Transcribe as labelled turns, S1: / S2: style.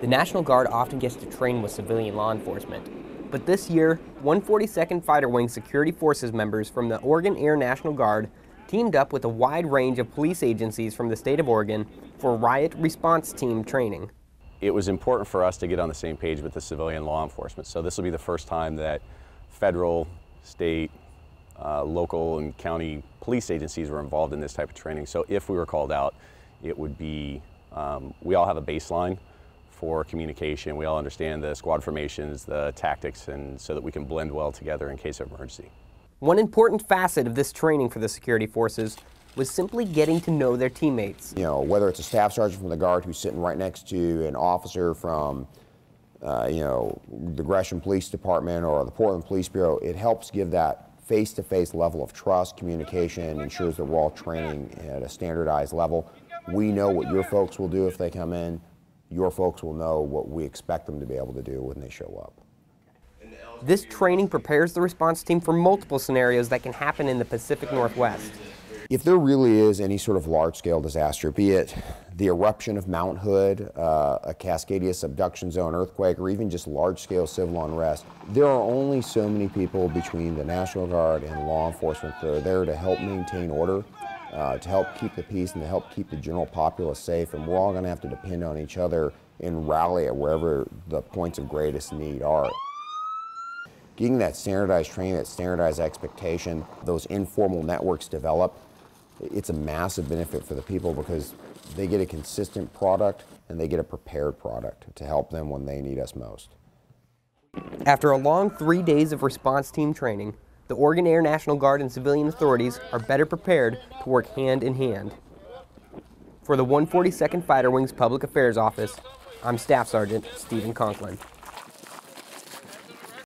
S1: The National Guard often gets to train with civilian law enforcement. But this year, 142nd Fighter Wing Security Forces members from the Oregon Air National Guard teamed up with a wide range of police agencies from the state of Oregon for Riot response team training.
S2: It was important for us to get on the same page with the civilian law enforcement. So this will be the first time that federal, state, local and county police agencies were involved in this type of training. So if we were called out, it would be, we all have a baseline for communication. We all understand the squad formations, the tactics, and so that we can blend well together in case of emergency.
S1: One important facet of this training for the security forces was simply getting to know their teammates.
S3: You know, whether it's a staff sergeant from the Guard who's sitting right next to an officer from, the Gresham Police Department or the Portland Police Bureau, it helps give that face-to-face level of trust, communication, ensures that we're all training at a standardized level. We know what your folks will do if they come in. Your folks will know what we expect them to be able to do when they show up.
S1: This training prepares the response team for multiple scenarios that can happen in the Pacific Northwest.
S3: If there really is any sort of large-scale disaster, be it the eruption of Mount Hood, a Cascadia subduction zone earthquake, or even just large-scale civil unrest, there are only so many people between the National Guard and law enforcement that are there to help maintain order, to help keep the peace and to help keep the general populace safe, and we're all going to have to depend on each other and rally at wherever the points of greatest need are. Getting that standardized training, that standardized expectation, those informal networks develop, it's a massive benefit for the people because they get a consistent product and they get a prepared product to help them when they need us most.
S1: After a long 3 days of response team training, the Oregon Air National Guard and civilian authorities are better prepared to work hand in hand. For the 142nd Fighter Wings Public Affairs Office, I'm Staff Sergeant Stephen Conklin.